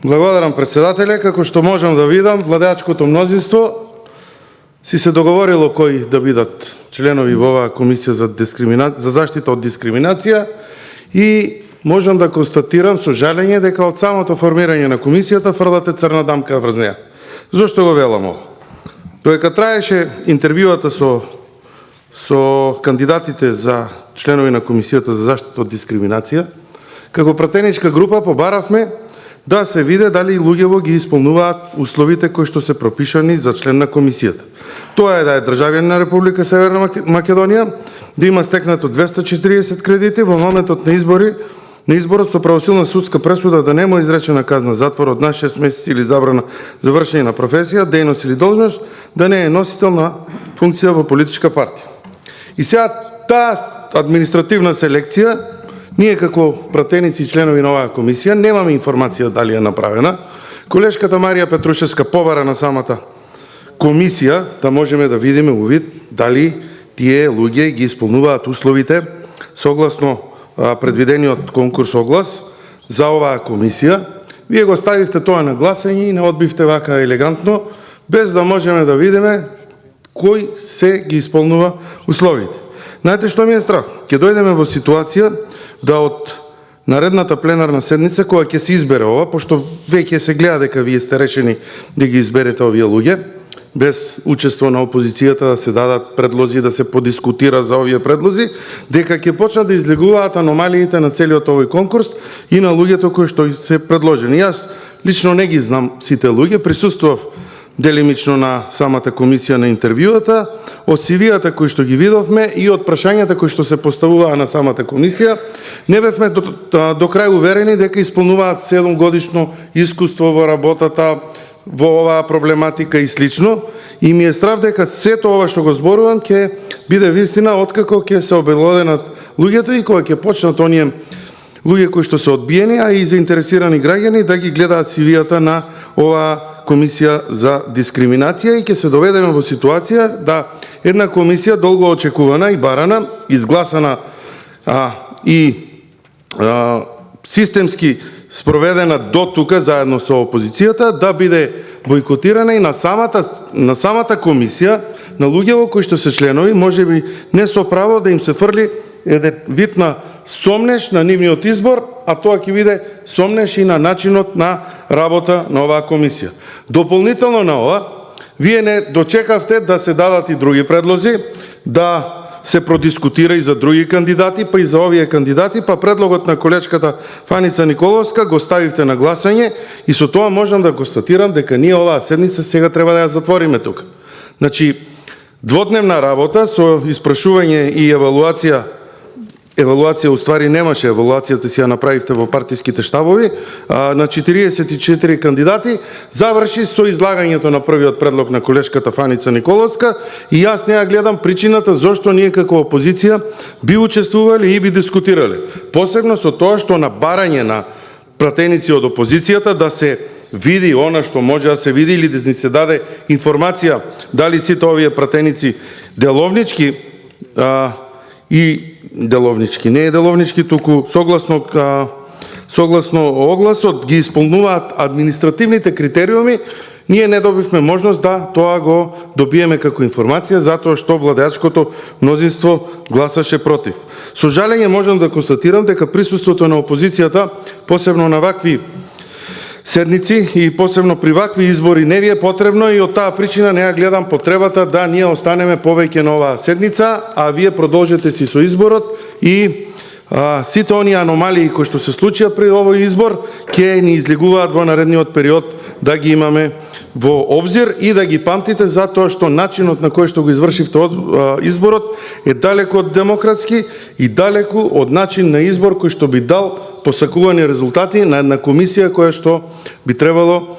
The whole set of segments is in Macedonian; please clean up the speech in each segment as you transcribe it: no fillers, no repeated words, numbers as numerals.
Благодарам, председателе. Како што можам да видам, владеачкото мнозинство си се договорило кои да бидат членови во оваа комисија за заштита од дискриминација и можам да констатирам со жалење дека од самото формирање на комисијата фрлате црна дамка врз неа. Зошто го велам ова? Додека траеше интервјуата со кандидатите за членови на комисијата за заштита од дискриминација, како пратеничка група побаравме да се види дали луѓево ги исполнуваат условите кои што се пропишани за член на комисијата. Тоа е да е државјанин на Република Северна Македонија, да има стекнато 240 кредити во моментот на изборот со правосилна судска пресуда да нема изречена казна затвор од над 6 месеци или забрана за вршење на професија, дејност или должност, да не е носител на функција во политичка партија. И сега таа административна селекција, ние како пратеници и членови на оваа комисија немаме информација дали е направена. Колешката Марија Петрушевска побара на самата комисија да можеме да видиме увид дали тие луѓе ги исполнуваат условите согласно предвидениот конкурс оглас за оваа комисија. Вие го ставивте тоа на гласање и не одбивте вака елегантно, без да можеме да видиме кој се ги исполнува условите. Знаете што ми е страх? Ќе дојдеме во ситуација да од наредната пленарна седница, која ќе се избере ова, пошто веќе се гледа дека вие сте решени да ги изберете овие луѓе, без учество на опозицијата да се дадат предлози, да се подискутира за овие предлози, дека ќе почнат да излегуваат аномалиите на целиот овој конкурс и на луѓето кои што се предложени. Јас лично не ги знам сите луѓе, присуствував делимично на самата комисија на интервјуата, од CV-ата кои што ги видовме и од прашањата кои што се поставуваа на самата комисија, не бевме до крај уверени дека исполнуваат 7 годишно искуство во работата во оваа проблематика и слично, и ми е страв дека сето ова што го зборувам ќе биде вистина откако ќе се обелоденат луѓето и кога ќе почнат оние луѓе кои што се одбиени, а и заинтересирани граѓани да ги гледаат CV-ата на оваа комисија за дискриминација и ќе се доведеме во ситуација да една комисија долго очекувана и барана, изгласана и системски спроведена до тука заедно со опозицијата, да биде бойкотирана и на самата комисија, на луѓево кои што се членови, можеби не со право да им се фрли еден вид на сомнеш на нивниот избор, а тоа ќе биде сомнеш и на начинот на работа на оваа комисија. Дополнително на ова, вие не дочекавте да се дадат и други предлози, да се продискутира и за други кандидати, па и за овие кандидати, па предлогот на колечката Фаница Николовска го ставивте на гласање и со тоа можам да констатирам дека ние оваа седница сега треба да ја затвориме тука. Значи, дводневна работа со испрашување и евалуација уствари немаше, евалуацијата си ја направивте во партиските штабови, на 44 кандидати, заврши со излагањето на првиот предлог на колешката Фаница Николовска и јас не ја гледам причината зошто ние како опозиција би учествувале и би дискутирале. Посебно со тоа што на барање на пратеници од опозицијата да се види она што може да се види или да ни се даде информација дали сите овие пратеници деловнички и деловнички, не е деловнички, туку согласно огласот ги исполнуваат административните критериуми, ние не добивме можност да тоа го добиеме како информација, затоа што владеачкото мнозинство гласаше против. Со жалење можам да констатирам дека присуството на опозицијата, посебно на вакви седници и посебно при вакви избори не ви е потребно и од таа причина не ја гледам потребата да ние останеме повеќе на оваа седница, а вие продолжете си со изборот и сите оние аномалии кои што се случија при овој избор ќе ни излегуваат во наредниот период да ги имаме во обзир и да ги памтите затоа што начинот на кој што го извршивте изборот е далеку од демократски и далеку од начин на избор кој што би дал посакувани резултати на една комисија која што би требало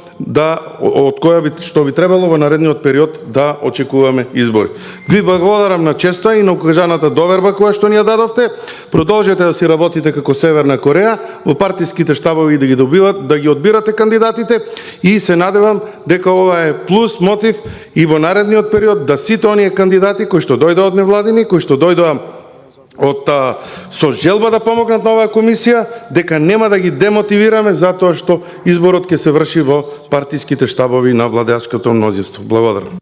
што би требало во наредниот период да очекуваме избори. Ви благодарам на честа и на укажаната доверба која што ни ја дадовте. Продолжете да си работите како Северна Кореја, во партиските штабови да ги одбирате кандидатите и се надевам дека ова е плюс мотив и во наредниот период да сите оние кандидати кои што дојдоа од невладини, кои што дојдоа со желба да помогнат на оваа комисија, дека нема да ги демотивираме затоа што изборот ќе се врши во партиските штабови на владеачкото мнозинство. Благодарам.